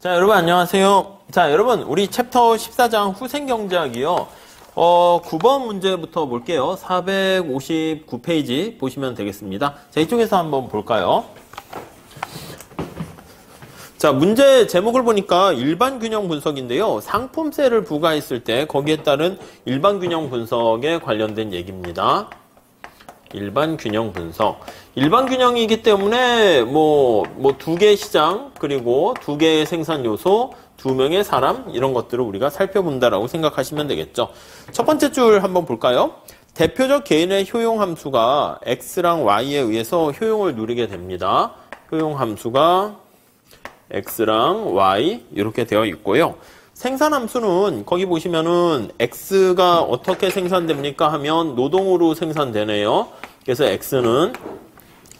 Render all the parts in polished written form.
자, 여러분 안녕하세요. 자, 여러분 우리 챕터 14장 후생경제학이요. 9번 문제부터 볼게요. 459페이지 보시면 되겠습니다. 자, 이쪽에서 한번 볼까요? 자, 문제 제목을 보니까 일반균형 분석인데요. 상품세를 부과했을 때 거기에 따른 일반균형 분석에 관련된 얘기입니다. 일반균형 분석. 일반균형이기 때문에 두 개의 시장, 그리고 두 개의 생산 요소, 두 명의 사람, 이런 것들을 우리가 살펴본다라고 생각하시면 되겠죠. 첫 번째 줄 한번 볼까요? 대표적 개인의 효용 함수가 x랑 y에 의해서 효용을 누리게 됩니다. 효용 함수가 x랑 y 이렇게 되어 있고요. 생산 함수는 거기 보시면은 x가 어떻게 생산됩니까 하면 노동으로 생산되네요. 그래서 x는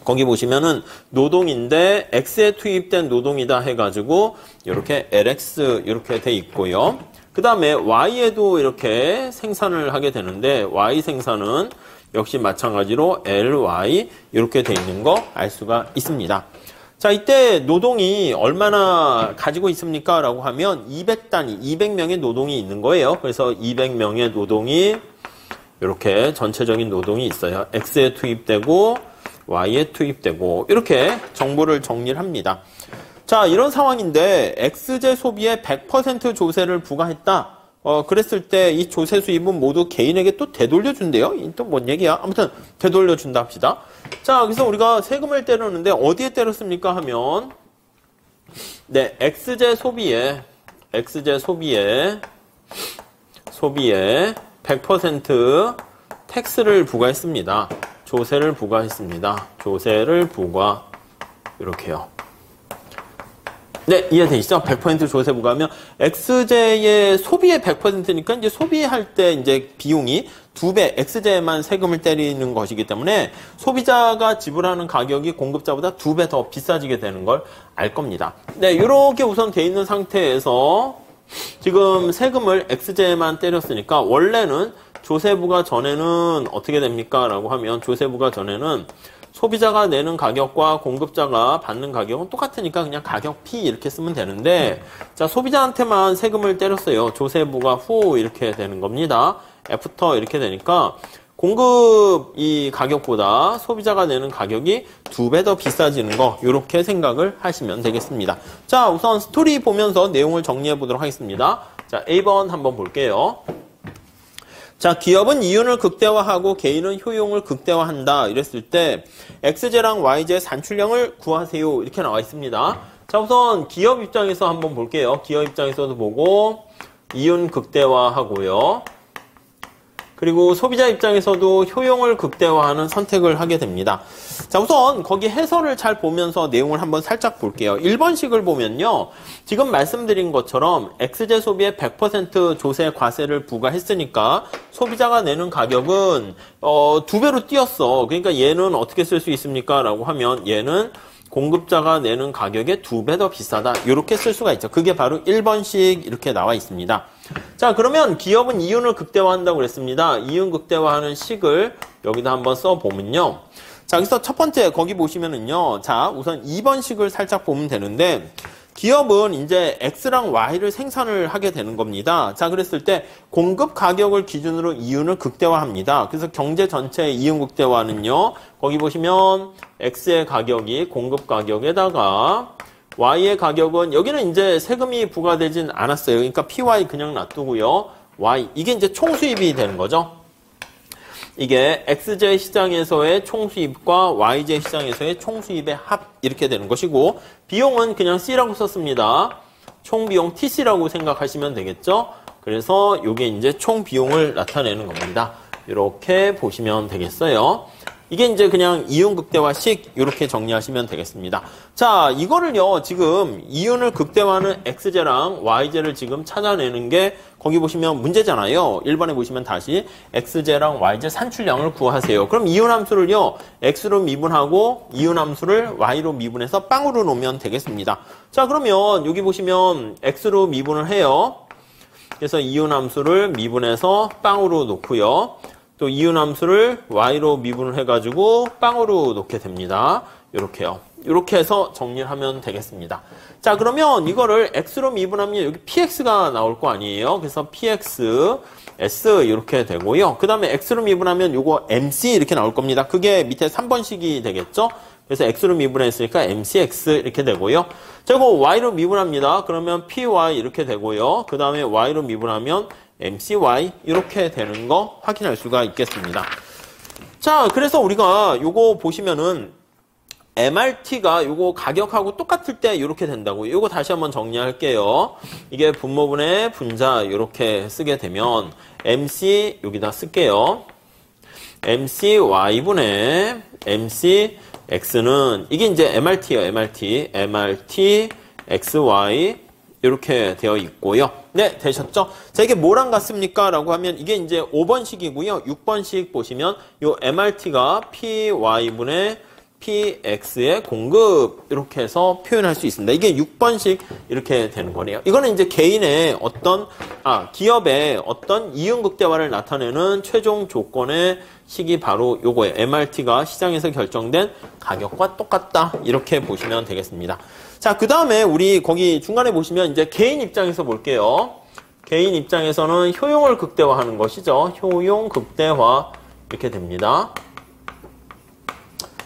거기 보시면은 노동인데 x에 투입된 노동이다 해가지고 이렇게 lx 이렇게 돼 있고요. 그 다음에 y에도 이렇게 생산을 하게 되는데 y 생산은 역시 마찬가지로 ly 이렇게 돼 있는 거 알 수가 있습니다. 자, 이때 노동이 얼마나 가지고 있습니까? 라고 하면 200단위, 200명의 노동이 있는 거예요. 그래서 200명의 노동이 이렇게 전체적인 노동이 있어요. X에 투입되고 Y에 투입되고 이렇게 정보를 정리를 합니다. 자, 이런 상황인데 X제 소비에 100% 조세를 부과했다. 그랬을 때 이 조세 수입은 모두 개인에게 또 되돌려준대요. 또 뭔 얘기야? 아무튼 되돌려준다 합시다. 자, 그래서 우리가 세금을 때렸는데 어디에 때렸습니까? 하면 네, X제 소비에 100% 텍스를 부과했습니다. 조세를 부과했습니다. 조세를 부과 이렇게요. 네, 이해되시죠? 100% 조세 부과하면 X제의 소비의 100%니까 이제 소비할 때 이제 비용이 2배, X제에만 세금을 때리는 것이기 때문에 소비자가 지불하는 가격이 공급자보다 2배 더 비싸지게 되는 걸 알 겁니다. 네, 이렇게 우선 돼 있는 상태에서 지금 세금을 X제에만 때렸으니까 원래는 조세부과 전에는 어떻게 됩니까? 라고 하면 조세부과 전에는 소비자가 내는 가격과 공급자가 받는 가격은 똑같으니까 그냥 가격 P 이렇게 쓰면 되는데, 자, 소비자한테만 세금을 때렸어요. 조세부가 후 이렇게 되는 겁니다. 애프터 이렇게 되니까 공급 이 가격보다 소비자가 내는 가격이 2배 더 비싸지는 거, 이렇게 생각을 하시면 되겠습니다. 자, 우선 스토리 보면서 내용을 정리해 보도록 하겠습니다. 자, A번 한번 볼게요. 자, 기업은 이윤을 극대화하고 개인은 효용을 극대화한다. 이랬을 때 X제랑 Y제 산출량을 구하세요. 이렇게 나와 있습니다. 자, 우선 기업 입장에서 한번 볼게요. 기업 입장에서도 보고 이윤 극대화하고요. 그리고 소비자 입장에서도 효용을 극대화하는 선택을 하게 됩니다. 자, 우선 거기 해설을 잘 보면서 내용을 한번 살짝 볼게요. 1번식을 보면요. 지금 말씀드린 것처럼 X제 소비에 100% 조세 과세를 부과했으니까 소비자가 내는 가격은 2배로 뛰었어. 그러니까 얘는 어떻게 쓸 수 있습니까? 라고 하면 얘는 공급자가 내는 가격에 2배 더 비싸다. 이렇게 쓸 수가 있죠. 그게 바로 1번식 이렇게 나와 있습니다. 자, 그러면 기업은 이윤을 극대화한다고 그랬습니다. 이윤 극대화하는 식을 여기다 한번 써보면요. 자, 여기서 첫 번째 거기 보시면은요. 자, 우선 2번식을 살짝 보면 되는데 기업은 이제 X랑 Y를 생산을 하게 되는 겁니다. 자, 그랬을 때 공급 가격을 기준으로 이윤을 극대화합니다. 그래서 경제 전체의 이윤 극대화는요. 거기 보시면 X의 가격이 공급 가격에다가 Y의 가격은 여기는 이제 세금이 부과되진 않았어요. 그러니까 PY 그냥 놔두고요. Y 이게 이제 총수입이 되는 거죠. 이게 X제 시장에서의 총수입과 Y제 시장에서의 총수입의 합 이렇게 되는 것이고 비용은 그냥 C라고 썼습니다. 총비용 TC라고 생각하시면 되겠죠. 그래서 이게 이제 총비용을 나타내는 겁니다. 이렇게 보시면 되겠어요. 이게 이제 그냥 이윤 극대화식 이렇게 정리하시면 되겠습니다. 자, 이거를요 지금 이윤을 극대화하는 X제랑 Y제를 지금 찾아내는 게 거기 보시면 문제잖아요. 1번에 보시면 다시 X제랑 Y제 산출량을 구하세요. 그럼 이윤 함수를요 X로 미분하고 이윤 함수를 Y로 미분해서 빵으로 놓으면 되겠습니다. 자, 그러면 여기 보시면 X로 미분을 해요. 그래서 이윤 함수를 미분해서 빵으로 놓고요. 또 이윤 함수를 Y로 미분을 해가지고 빵으로 놓게 됩니다. 이렇게요. 이렇게 해서 정리를 하면 되겠습니다. 자, 그러면 이거를 x로 미분하면 여기 px가 나올 거 아니에요. 그래서 px, s 이렇게 되고요. 그 다음에 x로 미분하면 요거 mc 이렇게 나올 겁니다. 그게 밑에 3번식이 되겠죠. 그래서 x로 미분했으니까 mcx 이렇게 되고요. 자, 이거 y로 미분합니다. 그러면 py 이렇게 되고요. 그 다음에 y로 미분하면 mcy 이렇게 되는 거 확인할 수가 있겠습니다. 자, 그래서 우리가 요거 보시면은 MRT가 요거 가격하고 똑같을 때 이렇게 된다고. 요거 다시 한번 정리할게요. 이게 분모분의 분자 이렇게 쓰게 되면 MC 여기다 쓸게요. MCY분의 MCX는 이게 이제 MRT예요. MRT XY 이렇게 되어 있고요. 네, 되셨죠? 자, 이게 뭐랑 같습니까? 라고 하면 이게 이제 5번식이고요. 6번식 보시면 요 MRT가 PY분의 PX의 공급 이렇게 해서 표현할 수 있습니다. 이게 6번식 이렇게 되는 거네요. 이거는 이제 개인의 어떤 기업의 어떤 이윤극대화를 나타내는 최종 조건의 식이 바로 요거예요. MRT가 시장에서 결정된 가격과 똑같다 이렇게 보시면 되겠습니다. 자, 그 다음에 우리 거기 중간에 보시면 이제 개인 입장에서 볼게요. 개인 입장에서는 효용을 극대화하는 것이죠. 효용 극대화 이렇게 됩니다.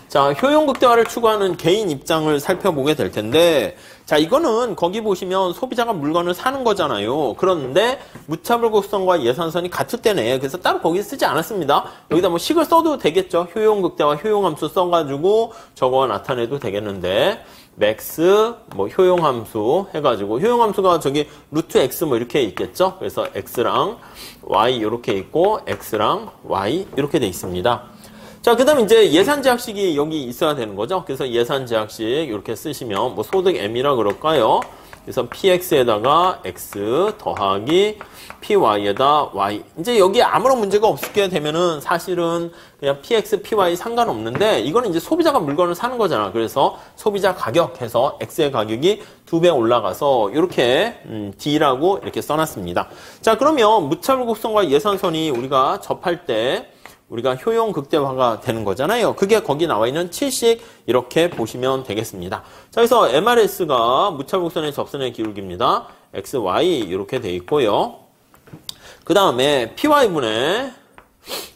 자, 효용 극대화를 추구하는 개인 입장을 살펴보게 될 텐데, 자, 이거는 거기 보시면 소비자가 물건을 사는 거잖아요. 그런데 무차별곡선과 예산선이 같을 때네. 그래서 따로 거기 쓰지 않았습니다. 여기다 뭐 식을 써도 되겠죠. 효용 극대화, 효용함수 써가지고 저거 나타내도 되겠는데, 맥스, 뭐 효용함수 해가지고, 효용함수가 저기 루트 x 뭐 이렇게 있겠죠. 그래서 x랑 y 이렇게 있고, x랑 y 이렇게 돼 있습니다. 자, 그 다음에 이제 예산제약식이 여기 있어야 되는 거죠. 그래서 예산제약식 이렇게 쓰시면 뭐 소득 M이라 그럴까요? 그래서 PX에다가 X 더하기 PY에다 Y. 이제 여기 아무런 문제가 없게 되면은 사실은 그냥 PX, PY 상관없는데 이거는 이제 소비자가 물건을 사는 거잖아. 그래서 소비자 가격 해서 X의 가격이 2배 올라가서 이렇게 D라고 이렇게 써놨습니다. 자, 그러면 무차별곡선과 예산선이 우리가 접할 때 우리가 효용 극대화가 되는 거잖아요. 그게 거기 나와 있는 7식 이렇게 보시면 되겠습니다. 자, 그래서 MRS가 무차별곡선의 접선의 기울기입니다. XY 이렇게 돼 있고요. 그 다음에 PY분의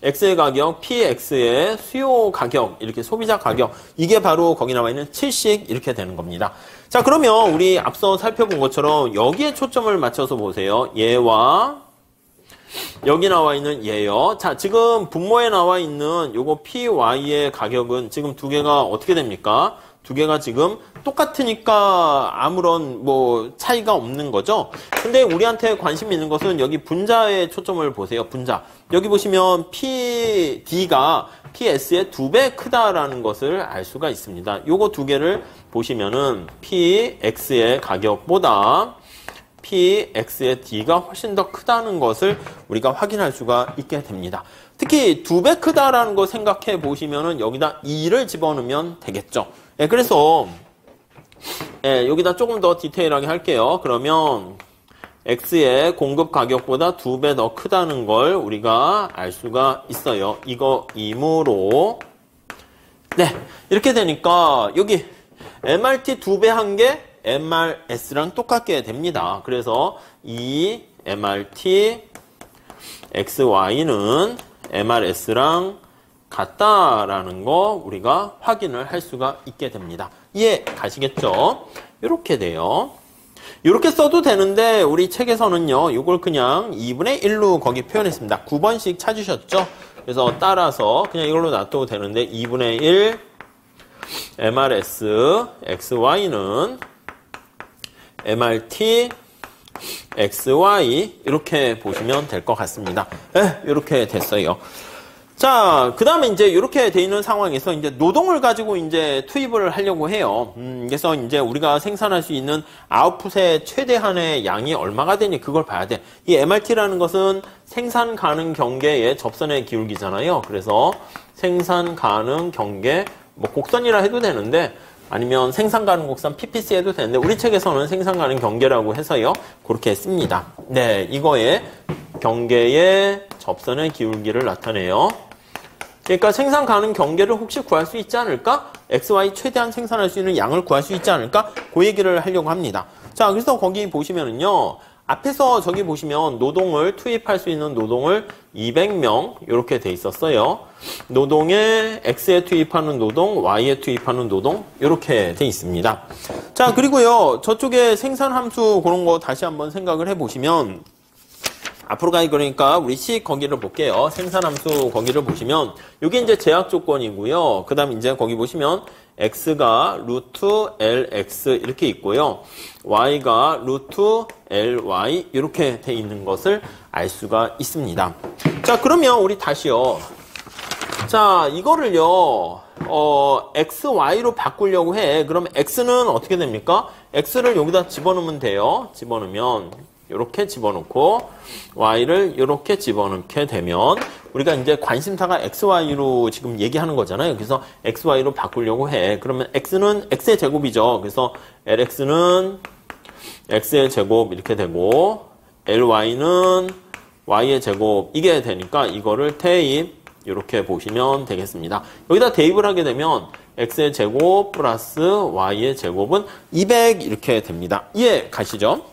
X의 가격, PX의 수요 가격, 이렇게 소비자 가격, 이게 바로 거기 나와 있는 7식 이렇게 되는 겁니다. 자, 그러면 우리 앞서 살펴본 것처럼 여기에 초점을 맞춰서 보세요. 얘와 여기 나와 있는 얘요. 자, 지금 분모에 나와 있는 요거 PY의 가격은 지금 두 개가 어떻게 됩니까? 두 개가 지금 똑같으니까 아무런 뭐 차이가 없는 거죠. 근데 우리한테 관심 있는 것은 여기 분자에 초점을 보세요. 분자. 여기 보시면 PD가 PS의 2배 크다라는 것을 알 수가 있습니다. 요거 두 개를 보시면은 PX의 가격보다 PX의 D가 훨씬 더 크다는 것을 우리가 확인할 수가 있게 됩니다. 특히 2배 크다라는 거 생각해 보시면은 여기다 2를 집어넣으면 되겠죠. 예, 그래서 여기다 조금 더 디테일하게 할게요. 그러면 X의 공급 가격보다 2배 더 크다는 걸 우리가 알 수가 있어요. 이거이므로 네, 이렇게 되니까 여기 MRT 2배 한 게 MRS랑 똑같게 됩니다. 그래서 이 MRT XY는 MRS랑 같다라는 거 우리가 확인을 할 수가 있게 됩니다. 이해 가시겠죠? 이렇게 돼요. 이렇게 써도 되는데 우리 책에서는요, 이걸 그냥 2분의 1로 거기 표현했습니다. 9번씩 찾으셨죠? 그래서 따라서 그냥 이걸로 놔둬도 되는데 2분의 1 MRS XY는 MRT XY 이렇게 보시면 될 것 같습니다. 이렇게 됐어요. 자, 그 다음에 이제 이렇게 돼 있는 상황에서 이제 노동을 가지고 이제 투입을 하려고 해요. 그래서 이제 우리가 생산할 수 있는 아웃풋의 최대한의 양이 얼마가 되니 그걸 봐야 돼. 이 MRT라는 것은 생산 가능 경계의 접선의 기울기잖아요. 그래서 생산 가능 경계, 뭐 곡선이라 해도 되는데 아니면 생산 가능 곡선 PPC 해도 되는데 우리 책에서는 생산 가능 경계라고 해서요. 그렇게 씁니다. 네, 이거에 경계의 접선의 기울기를 나타내요. 그러니까 생산 가능 경계를 혹시 구할 수 있지 않을까? XY 최대한 생산할 수 있는 양을 구할 수 있지 않을까? 그 얘기를 하려고 합니다. 자, 그래서 거기 보시면은요. 앞에서 저기 보시면 노동을 투입할 수 있는 노동을 200명 이렇게 돼 있었어요. 노동에 X에 투입하는 노동, Y에 투입하는 노동 이렇게 돼 있습니다. 자, 그리고요. 저쪽에 생산함수 그런 거 다시 한번 생각을 해보시면 앞으로 그러니까 우리 C 거기를 볼게요. 생산함수 거기를 보시면 이게 이제 제약 조건이고요. 그 다음 이제 거기 보시면 X가 루트 LX 이렇게 있고요. Y가 루트 LY 이렇게 돼 있는 것을 알 수가 있습니다. 자, 그러면 우리 다시요. 자, 이거를요. XY로 바꾸려고 해. 그러면 X는 어떻게 됩니까? X를 여기다 집어넣으면 돼요. 집어넣으면 이렇게 집어넣고 Y를 이렇게 집어넣게 되면 우리가 이제 관심사가 XY로 지금 얘기하는 거잖아요. 그래서 XY로 바꾸려고 해. 그러면 X는 X의 제곱이죠. 그래서 LX는 X의 제곱 이렇게 되고 LY는 Y의 제곱 이게 되니까 이거를 대입 이렇게 보시면 되겠습니다. 여기다 대입을 하게 되면 X의 제곱 플러스 Y의 제곱은 200 이렇게 됩니다. 이해 가시죠?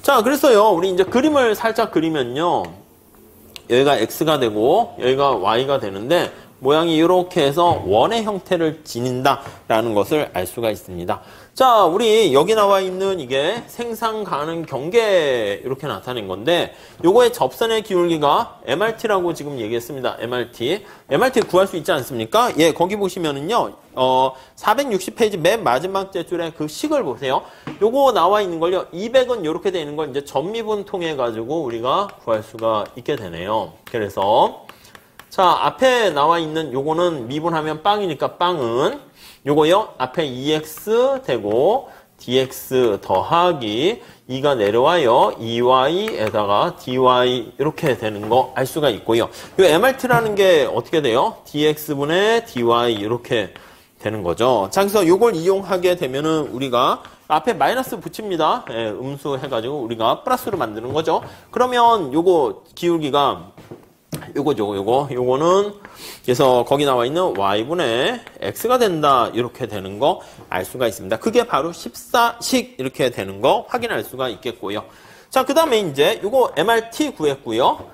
자, 그래서요, 우리 이제 그림을 살짝 그리면요. 여기가 X가 되고, 여기가 Y가 되는데, 모양이 이렇게 해서 원의 형태를 지닌다라는 것을 알 수가 있습니다. 자, 우리 여기 나와 있는 이게 생산 가능 경계 이렇게 나타낸 건데 요거의 접선의 기울기가 MRT라고 지금 얘기했습니다. MRT 구할 수 있지 않습니까? 예, 거기 보시면은요. 460페이지 맨 마지막 줄에 그 식을 보세요. 요거 나와 있는 걸요. 200은 이렇게 되어 있는 걸 이제 전미분 통해 가지고 우리가 구할 수가 있게 되네요. 그래서 자, 앞에 나와 있는 요거는 미분하면 빵이니까 빵은 요거요. 앞에 2x 되고 dx 더하기 2가 내려와요. 2y에다가 dy 이렇게 되는 거 알 수가 있고요. 요 MRT라는 게 어떻게 돼요? dx분의 dy 이렇게 되는 거죠. 자, 그래서 요걸 이용하게 되면은 우리가 앞에 마이너스 붙입니다. 예, 음수 해가지고 우리가 플러스로 만드는 거죠. 그러면 요거 기울기가 요거는 그래서 거기 나와 있는 y분의 x가 된다 이렇게 되는 거 알 수가 있습니다. 그게 바로 14식 이렇게 되는 거 확인할 수가 있겠고요. 자, 그 다음에 이제 요거 MRT 구했고요.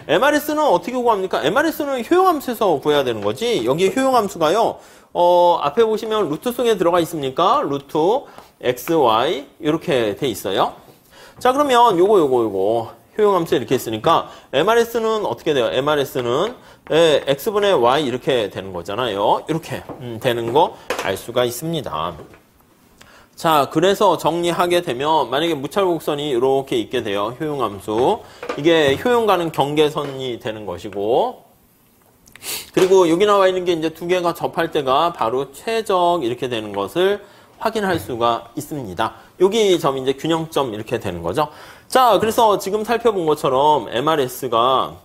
MRS는 어떻게 구합니까? MRS는 효용함수에서 구해야 되는 거지. 여기 효용함수가요. 앞에 보시면 루트 속에 들어가 있습니까? 루트 xy 이렇게 돼 있어요. 자, 그러면 요거 효용함수 이렇게 있으니까 MRS는 어떻게 돼요? MRS는 x분의 y 이렇게 되는 거잖아요. 이렇게 되는 거 알 수가 있습니다. 자, 그래서 정리하게 되면 만약에 무찰곡선이 이렇게 있게 돼요. 효용함수. 이게 효용 가는 경계선이 되는 것이고 그리고 여기 나와 있는 게 이제 두 개가 접할 때가 바로 최적 이렇게 되는 것을 확인할 수가 있습니다. 여기 점이 이제 균형점 이렇게 되는 거죠. 자, 그래서 지금 살펴본 것처럼 MRS가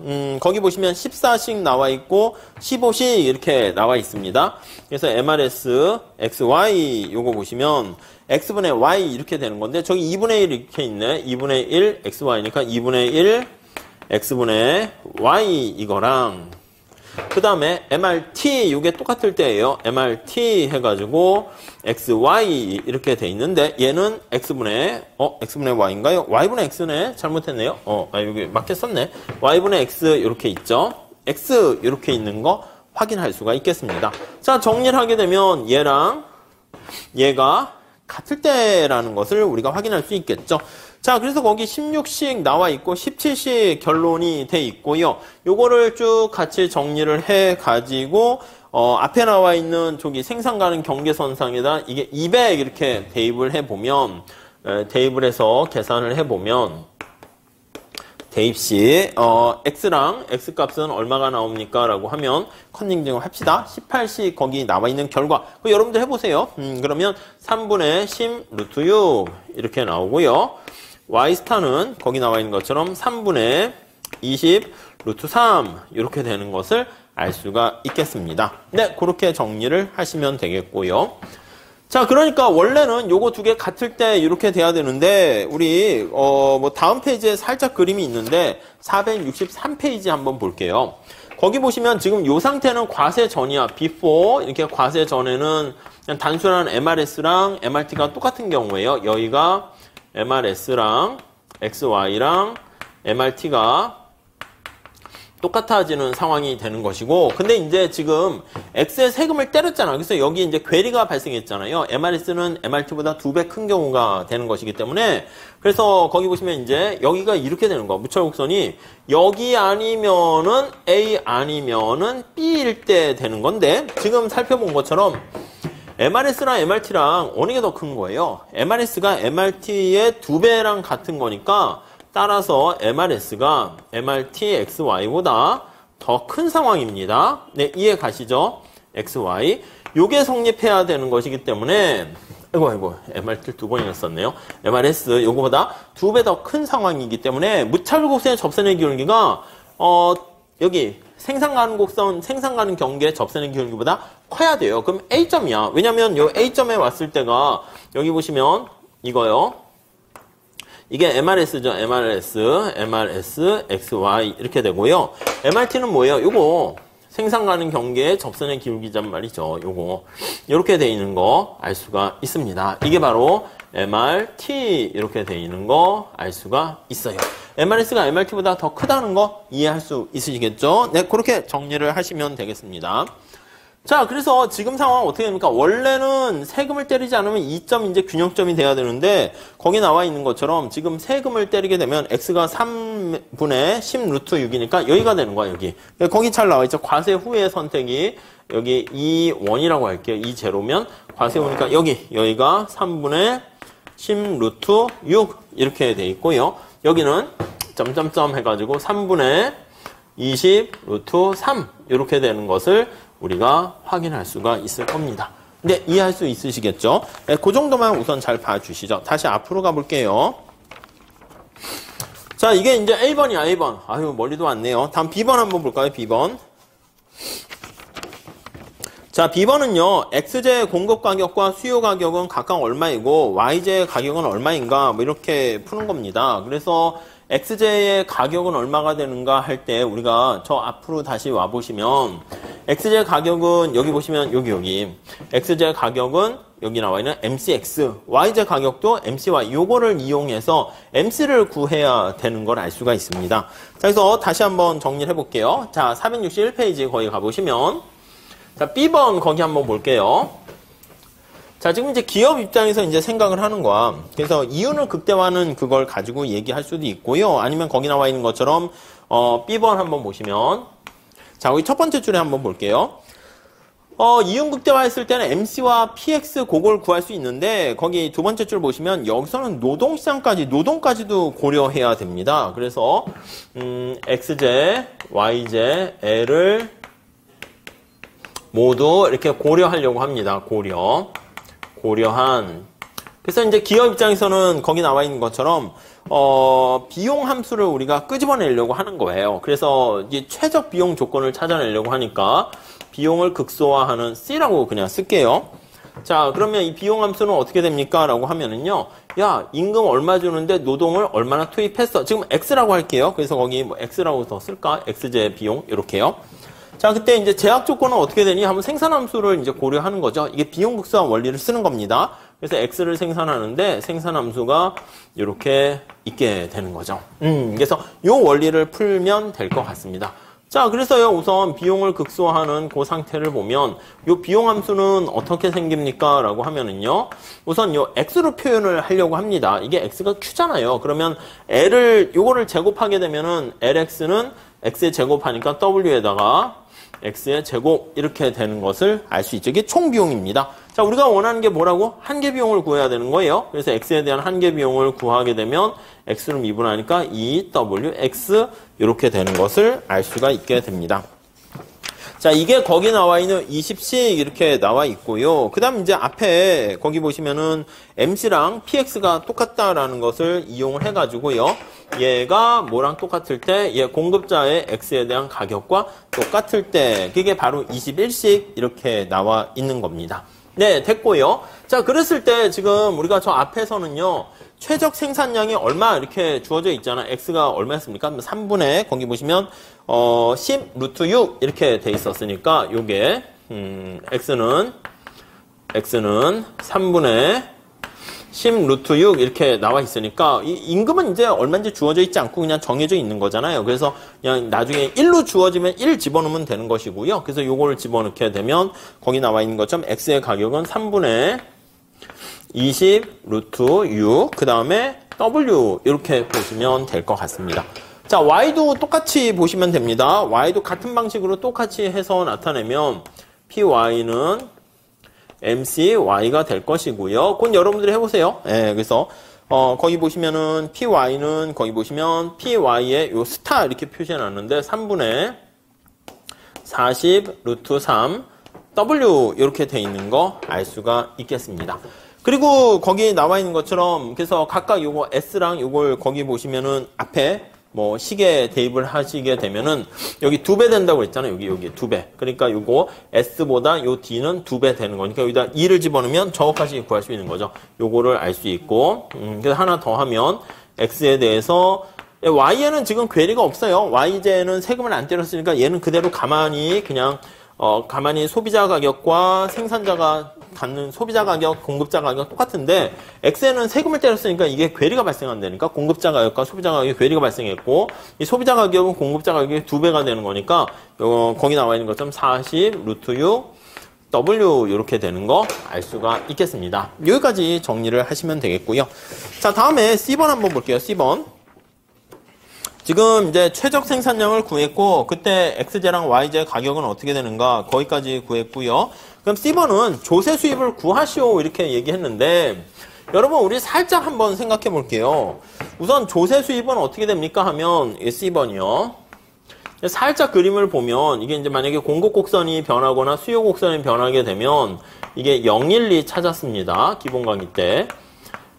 거기 보시면 14씩 나와 있고 15씩 이렇게 나와 있습니다. 그래서 MRS XY 요거 보시면 X분의 Y 이렇게 되는 건데 저기 2분의 1 이렇게 있네. 2분의 1 XY니까 2분의 1 X분의 Y 이거랑 그 다음에 MRT 이게 똑같을 때예요. MRT 해가지고 XY 이렇게 돼 있는데 얘는 X분의 Y인가요? Y분의 X네. 잘못했네요. 여기 맞게 썼네. Y분의 X 이렇게 있죠. X 이렇게 있는 거 확인할 수가 있겠습니다. 자, 정리를 하게 되면 얘랑 얘가 같을 때라는 것을 우리가 확인할 수 있겠죠. 자, 그래서 거기 16씩 나와 있고 17씩 결론이 돼 있고요. 요거를 쭉 같이 정리를 해 가지고 앞에 나와 있는 저기 생산 가능 경계선상에다 이게 200 이렇게 대입을 해 보면 대입을 해서 계산을 해 보면 대입 시 x랑 x 값은 얼마가 나옵니까? 라고 하면 컨닝징을 합시다. 18씩 거기 나와 있는 결과 여러분들 해보세요. 그러면 3분의 10 루트 6 이렇게 나오고요. y스타는 거기 나와 있는 것처럼 3분의 20 루트 3 이렇게 되는 것을 알 수가 있겠습니다. 네, 그렇게 정리를 하시면 되겠고요. 자, 그러니까 원래는 요거 두 개 같을 때 이렇게 돼야 되는데 우리 다음 페이지에 살짝 그림이 있는데 463페이지 한번 볼게요. 거기 보시면 지금 요 상태는 과세 전이야. before 이렇게 과세 전에는 그냥 단순한 MRS랑 MRT가 똑같은 경우예요. 여기가 MRS랑 XY랑 MRT가 똑같아지는 상황이 되는 것이고, 근데 이제 지금 X의 세금을 때렸잖아. 그래서 여기 이제 괴리가 발생했잖아요. MRS는 MRT보다 2배 큰 경우가 되는 것이기 때문에, 그래서 거기 보시면 이제 여기가 이렇게 되는 거. 무차곡선이 여기 아니면은 A 아니면은 B일 때 되는 건데, 지금 살펴본 것처럼 MRS랑 MRT랑 어느 게 더 큰 거예요? MRS가 MRT의 2배랑 같은 거니까, 따라서 MRS가 MRT XY보다 더 큰 상황입니다. 네, 이해 가시죠? XY. 요게 성립해야 되는 것이기 때문에, 아이고, MRT를 2번이나 썼네요. MRS, 요거보다 2배 더 큰 상황이기 때문에, 무차별 곡선의 접선의 기울기가, 여기, 생산 가는 곡선, 생산 가는 경계의 접선의 기울기보다 커야 돼요. 그럼 A점이야. 왜냐면 요 A점에 왔을 때가, 여기 보시면, 이거요. 이게 MRS죠. MRS, XY 이렇게 되고요. MRT는 뭐예요? 요거 생산 가는 경계의 접선의 기울기란 말이죠. 요거 이렇게 돼 있는 거 알 수가 있습니다. 이게 바로 MRT 이렇게 돼 있는 거 알 수가 있어요. MRS가 MRT보다 더 크다는 거 이해할 수 있으시겠죠? 네, 그렇게 정리를 하시면 되겠습니다. 자, 그래서 지금 상황은 어떻게 됩니까? 원래는 세금을 때리지 않으면 2점 이제 균형점이 돼야 되는데, 거기 나와 있는 것처럼 지금 세금을 때리게 되면 x가 3분의 10 루트 6이니까 여기가 되는 거야, 여기. 거기 잘 나와 있죠? 과세 후의 선택이 여기 2원이라고 할게요. 2제로면 과세 후니까 여기가 3분의 10 루트 6 이렇게 돼 있고요. 여기는 점점점 해가지고 3분의 20 루트 3 이렇게 되는 것을 우리가 확인할 수가 있을 겁니다. 네, 이해할 수 있으시겠죠? 네, 그 정도만 우선 잘 봐주시죠. 다시 앞으로 가볼게요. 자, 이게 이제 A번이야, A번. 아유, 멀리도 왔네요. 다음 B번 한번 볼까요, B번. 자, B번은요, X제 공급 가격과 수요 가격은 각각 얼마이고, Y제 가격은 얼마인가, 뭐 이렇게 푸는 겁니다. 그래서 X제의 가격은 얼마가 되는가 할 때 우리가 저 앞으로 다시 와보시면 X제 가격은 여기 보시면 여기 X제 가격은 여기 나와 있는 MCX, Y제 가격도 MCY 요거를 이용해서 MC를 구해야 되는 걸 알 수가 있습니다. 자, 그래서 다시 한번 정리를 해볼게요. 자, 461페이지 거기 가보시면 자, B번 거기 한번 볼게요. 자, 지금 이제 기업 입장에서 이제 생각을 하는 거야. 그래서 이윤을 극대화하는 그걸 가지고 얘기할 수도 있고요. 아니면 거기 나와 있는 것처럼, B번 한번 보시면. 자, 거기 첫 번째 줄에 한번 볼게요. 이윤 극대화 했을 때는 MC와 PX 그걸 구할 수 있는데, 거기 두 번째 줄 보시면 여기서는 노동까지도 고려해야 됩니다. 그래서, XJ, YJ, L을 모두 이렇게 고려하려고 합니다. 고려한. 그래서 이제 기업 입장에서는 거기 나와 있는 것처럼, 비용 함수를 우리가 끄집어내려고 하는 거예요. 그래서 이제 최적 비용 조건을 찾아내려고 하니까 비용을 극소화하는 C라고 그냥 쓸게요. 자, 그러면 이 비용 함수는 어떻게 됩니까? 라고 하면은요, 야, 임금 얼마 주는데 노동을 얼마나 투입했어? 지금 X라고 할게요. 그래서 거기 뭐 X라고 더 쓸까? X제 비용, 이렇게요. 자, 그때 이제 제약 조건은 어떻게 되니? 한번 생산함수를 이제 고려하는 거죠. 이게 비용 극소화 원리를 쓰는 겁니다. 그래서 X를 생산하는데 생산함수가 이렇게 있게 되는 거죠. 그래서 이 원리를 풀면 될 것 같습니다. 자, 그래서요, 우선 비용을 극소화하는 그 상태를 보면 이 비용 함수는 어떻게 생깁니까? 라고 하면은요, 우선 요 X로 표현을 하려고 합니다. 이게 X가 Q잖아요. 그러면 요거를 제곱하게 되면은 LX는 X에 제곱하니까 W에다가 X의 제곱 이렇게 되는 것을 알 수 있죠. 이게 총 비용입니다. 자, 우리가 원하는 게 뭐라고? 한계 비용을 구해야 되는 거예요. 그래서 X에 대한 한계 비용을 구하게 되면 X를 미분하니까 2WX 이렇게 되는 것을 알 수가 있게 됩니다. 자, 이게 거기 나와 있는 20씩 이렇게 나와 있고요. 그 다음 이제 앞에 거기 보시면은 MC랑 PX가 똑같다라는 것을 이용을 해가지고요. 얘가 뭐랑 똑같을 때, 얘 공급자의 X에 대한 가격과 똑같을 때, 그게 바로 21씩 이렇게 나와 있는 겁니다. 네, 됐고요. 자, 그랬을 때 지금 우리가 저 앞에서는요, 최적 생산량이 얼마 이렇게 주어져 있잖아. x가 얼마였습니까? 3분의 거기 보시면 10 루트 6 이렇게 돼 있었으니까 요게 x는 3분의 10 루트 6 이렇게 나와 있으니까 이 임금은 이제 얼마인지 주어져 있지 않고 그냥 정해져 있는 거잖아요. 그래서 그냥 나중에 1로 주어지면 1 집어넣으면 되는 것이고요. 그래서 요거를 집어넣게 되면 거기 나와 있는 것처럼 x의 가격은 3분의 20 루트 6 그 다음에 w 이렇게 보시면 될 것 같습니다. 자, y도 똑같이 보시면 됩니다. y도 같은 방식으로 똑같이 해서 나타내면 py는 mcy가 될 것이고요. 그건 여러분들이 해보세요. 예, 그래서 거기 보시면은 py는 거기 보시면 py의 요 스타 이렇게 표시해놨는데 3분의 40 루트 3 w 이렇게 돼 있는 거 알 수가 있겠습니다. 그리고 거기 나와 있는 것처럼 그래서 각각 요거 s랑 요걸 거기 보시면은 앞에 뭐 시계 대입을 하시게 되면은 여기 2배 된다고 했잖아요. 여기 2배. 그러니까 요거 s보다 요 d는 2배 되는 거니까 여기다 2를 집어넣으면 저것까지 구할 수 있는 거죠. 요거를 알 수 있고 그래서 하나 더 하면 x에 대해서 y에는 지금 괴리가 없어요. y제는 세금을 안 때렸으니까 얘는 그대로 가만히 그냥 가만히 소비자 가격과 생산자가 갖는 소비자 가격, 공급자 가격 똑같은데 X에는 세금을 때렸으니까 이게 괴리가 발생한다니까 공급자 가격과 소비자 가격에 괴리가 발생했고 이 소비자 가격은 공급자 가격의 2배가 되는 거니까 거기 나와 있는 것처럼 40 루트 6 W 이렇게 되는 거 알 수가 있겠습니다. 여기까지 정리를 하시면 되겠고요. 자, 다음에 C번 한번 볼게요. C번. 지금 이제 최적 생산량을 구했고 그때 X제랑 Y제 가격은 어떻게 되는가 거기까지 구했고요. 그럼 C번은 조세 수입을 구하시오 이렇게 얘기했는데 여러분 우리 살짝 한번 생각해 볼게요. 우선 조세 수입은 어떻게 됩니까 하면 C번이요. 살짝 그림을 보면 이게 이제 만약에 공급 곡선이 변하거나 수요 곡선이 변하게 되면 이게 012 찾았습니다. 기본 강의 때.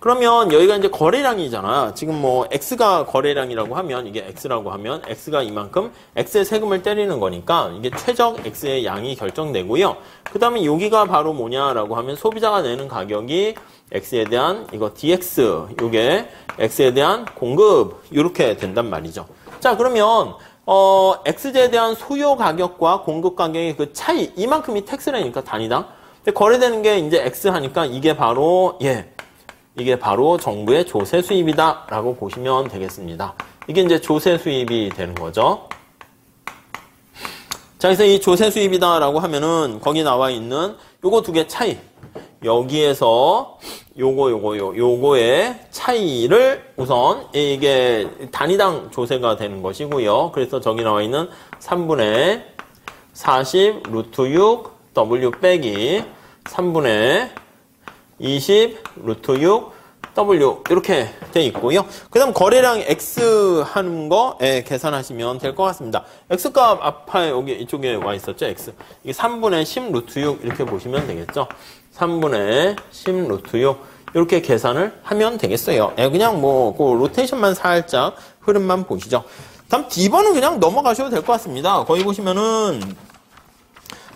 그러면 여기가 이제 거래량이잖아. 지금 뭐 X가 거래량이라고 하면 이게 X라고 하면 X가 이만큼 X의 세금을 때리는 거니까 이게 최적 X의 양이 결정되고요. 그 다음에 여기가 바로 뭐냐라고 하면 소비자가 내는 가격이 X에 대한 이거 DX 요게 X에 대한 공급 이렇게 된단 말이죠. 자, 그러면 X제에 대한 소요 가격과 공급 가격의 그 차이 이만큼이 텍스라니까 단위당. 근데 거래되는 게 이제 X 하니까 이게 바로 이게 바로 정부의 조세 수입이다 라고 보시면 되겠습니다. 이게 이제 조세 수입이 되는 거죠. 자, 그래서 이 조세 수입이다 라고 하면은 거기 나와 있는 요거 두 개 차이. 여기에서 요거의 차이를 우선 이게 단위당 조세가 되는 것이고요. 그래서 저기 나와 있는 3분의 40 루트 6 W 빼기 3분의 20 루트 6 W 이렇게 돼 있고요. 그 다음 거래량 X 하는 거 계산하시면 될 것 같습니다. X값 앞에 여기 이쪽에 와 있었죠. X 이게 3분의 10 루트 6 이렇게 보시면 되겠죠. 3분의 10 루트 6 이렇게 계산을 하면 되겠어요. 그냥 뭐 그 로테이션만 살짝 흐름만 보시죠. 다음 D번은 그냥 넘어가셔도 될 것 같습니다. 거기 보시면은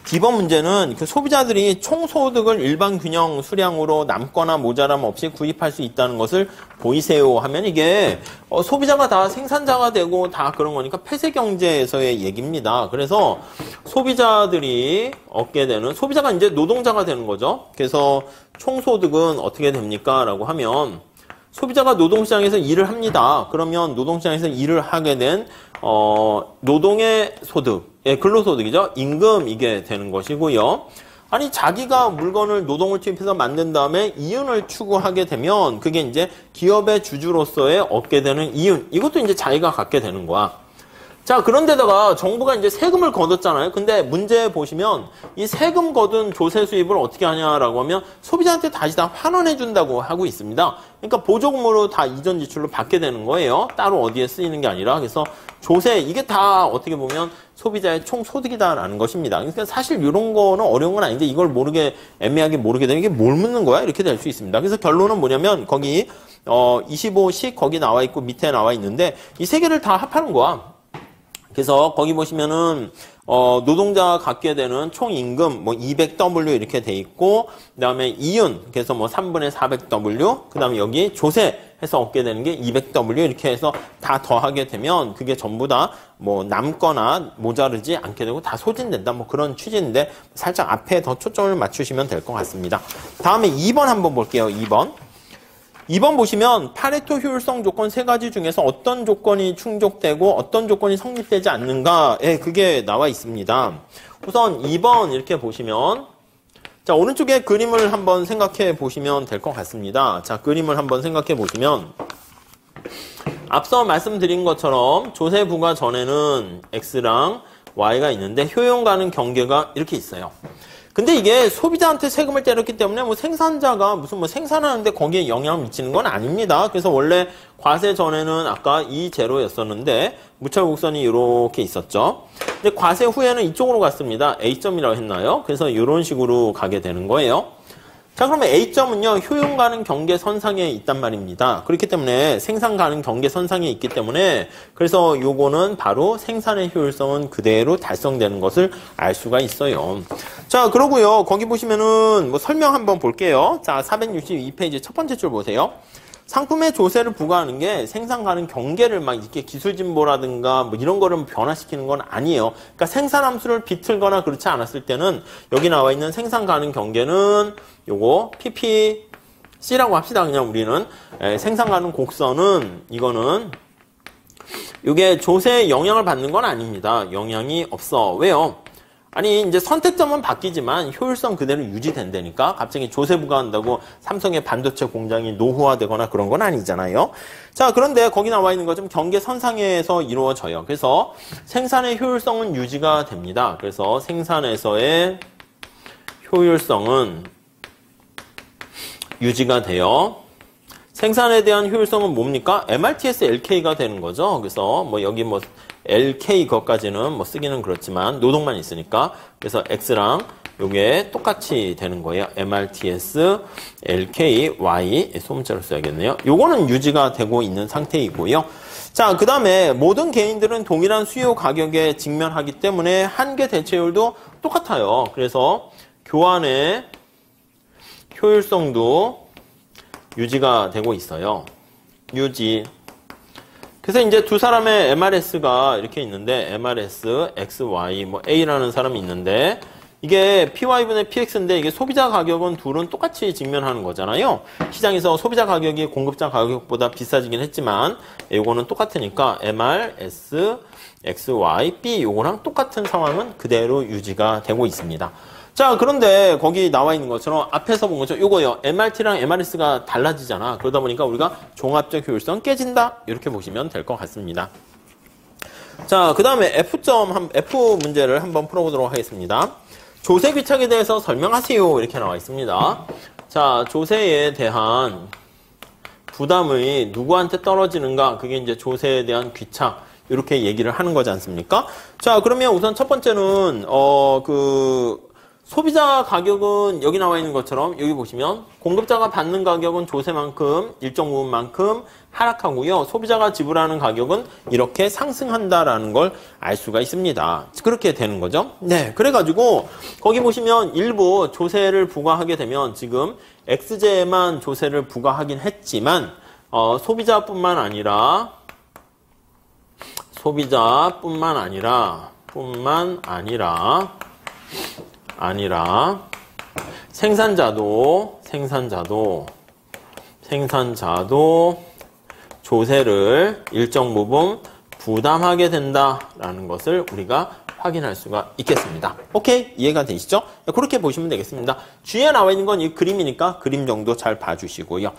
D번 문제는 그 소비자들이 총소득을 일반 균형 수량으로 남거나 모자람 없이 구입할 수 있다는 것을 보이세요 하면 이게 소비자가 다 생산자가 되고 다 그런 거니까 폐쇄경제에서의 얘기입니다. 그래서 소비자들이 얻게 되는 소비자가 이제 노동자가 되는 거죠. 그래서 총소득은 어떻게 됩니까? 라고 하면 소비자가 노동시장에서 일을 합니다. 그러면 노동시장에서 일을 하게 된 노동의 소득, 근로소득이죠. 임금 이게 되는 것이고요. 아니 자기가 물건을 노동을 투입해서 만든 다음에 이윤을 추구하게 되면 그게 이제 기업의 주주로서의 얻게 되는 이윤. 이것도 이제 자기가 갖게 되는 거야. 자, 그런데다가 정부가 이제 세금을 걷었잖아요. 근데 문제 보시면 이 세금 걷은 조세 수입을 어떻게 하냐라고 하면 소비자한테 다시 다 환원해 준다고 하고 있습니다. 그러니까 보조금으로 다 이전 지출로 받게 되는 거예요. 따로 어디에 쓰이는 게 아니라. 그래서 조세 이게 다 어떻게 보면 소비자의 총 소득이다라는 것입니다. 그러니까 사실 이런 거는 어려운 건 아닌데 이걸 애매하게 모르게 되는 게 뭘 묻는 거야? 이렇게 될 수 있습니다. 그래서 결론은 뭐냐면 거기 25식 거기 나와 있고 밑에 나와 있는데 이 세 개를 다 합하는 거야. 그래서 거기 보시면은 노동자가 갖게 되는 총 임금 뭐 200W 이렇게 돼 있고 그다음에 이윤 그래서 뭐 3분의 400W 그다음에 여기 조세 해서 얻게 되는 게 200W 이렇게 해서 다 더하게 되면 그게 전부 다 뭐 남거나 모자르지 않게 되고 다 소진된다. 뭐 그런 취지인데 살짝 앞에 더 초점을 맞추시면 될 것 같습니다. 다음에 2번 한번 볼게요. 2번 보시면 파레토 효율성 조건 세 가지 중에서 어떤 조건이 충족되고 어떤 조건이 성립되지 않는가에 그게 나와 있습니다. 우선 2번 이렇게 보시면 자, 오른쪽에 그림을 한번 생각해 보시면 될 것 같습니다. 자, 그림을 한번 생각해 보시면 앞서 말씀드린 것처럼 조세 부과 전에는 X랑 Y가 있는데 효용가는 경계가 이렇게 있어요. 근데 이게 소비자한테 세금을 때렸기 때문에 뭐 생산자가 무슨 뭐 생산하는데 거기에 영향을 미치는 건 아닙니다. 그래서 원래 과세 전에는 아까 이 제로였었는데 무처 곡선이 이렇게 있었죠. 근데 과세 후에는 이쪽으로 갔습니다. A점이라고 했나요? 그래서 이런 식으로 가게 되는 거예요. 자, 그러면 A점은요, 효용 가능 경계선상에 있단 말입니다. 그렇기 때문에 생산 가능 경계선상에 있기 때문에 그래서 요거는 바로 생산의 효율성은 그대로 달성되는 것을 알 수가 있어요. 자, 그러고요. 거기 보시면은 뭐 설명 한번 볼게요. 자, 462페이지 첫 번째 줄 보세요. 상품의 조세를 부과하는 게 생산 가능 경계를 막 이렇게 기술 진보라든가 뭐 이런 거를 변화시키는 건 아니에요. 그러니까 생산 함수를 비틀거나 그렇지 않았을 때는 여기 나와 있는 생산 가능 경계는 요거 PPC라고 합시다. 그냥 우리는 생산 가능 곡선은 이거는 이게 조세에 영향을 받는 건 아닙니다. 영향이 없어. 왜요? 아니 이제 선택점은 바뀌지만 효율성 그대로 유지된다니까 갑자기 조세 부과한다고 삼성의 반도체 공장이 노후화되거나 그런 건 아니잖아요. 자, 그런데 거기 나와 있는 것좀 경계선상에서 이루어져요. 그래서 생산의 효율성은 유지가 됩니다. 그래서 생산에서의 효율성은 유지가 돼요. 생산에 대한 효율성은 뭡니까? MRTS LK가 되는 거죠. 그래서 뭐 여기 뭐 LK 것까지는 뭐 쓰기는 그렇지만 노동만 있으니까 그래서 X랑 요게 똑같이 되는 거예요. MRTS LK Y 소문자로 써야겠네요. 요거는 유지가 되고 있는 상태이고요. 자, 그 다음에 모든 개인들은 동일한 수요 가격에 직면하기 때문에 한계 대체율도 똑같아요. 그래서 교환의 효율성도 유지가 되고 있어요. 유지. 그래서 이제 두 사람의 MRS가 이렇게 있는데 MRS, XY, 뭐 A라는 사람이 있는데 이게 PY분의 PX인데 이게 소비자 가격은 둘은 똑같이 직면하는 거잖아요. 시장에서 소비자 가격이 공급자 가격보다 비싸지긴 했지만 이거는 똑같으니까 MRS, XY, B 요거랑 똑같은 상황은 그대로 유지가 되고 있습니다. 자, 그런데 거기 나와 있는 것처럼 앞에서 본 것처럼 요거요. MRT랑 MRS가 달라지잖아. 그러다 보니까 우리가 종합적 효율성 깨진다. 이렇게 보시면 될 것 같습니다. 자, 그 다음에 F 문제를 한번 풀어보도록 하겠습니다. 조세 귀착에 대해서 설명하세요. 이렇게 나와 있습니다. 자, 조세에 대한 부담이 누구한테 떨어지는가? 그게 이제 조세에 대한 귀착. 이렇게 얘기를 하는 거지 않습니까? 자, 그러면 우선 첫 번째는, 소비자 가격은 여기 나와 있는 것처럼 여기 보시면 공급자가 받는 가격은 조세만큼 일정 부분만큼 하락하고요. 소비자가 지불하는 가격은 이렇게 상승한다라는 걸 알 수가 있습니다. 그렇게 되는 거죠. 네, 그래가지고 거기 보시면 일부 조세를 부과하게 되면 지금 X제에만 조세를 부과하긴 했지만 소비자뿐만 아니라 생산자도 조세를 일정 부분 부담하게 된다라는 것을 우리가 확인할 수가 있겠습니다. 오케이? 이해가 되시죠? 그렇게 보시면 되겠습니다. 뒤에 나와 있는 건 이 그림이니까 그림 정도 잘 봐주시고요.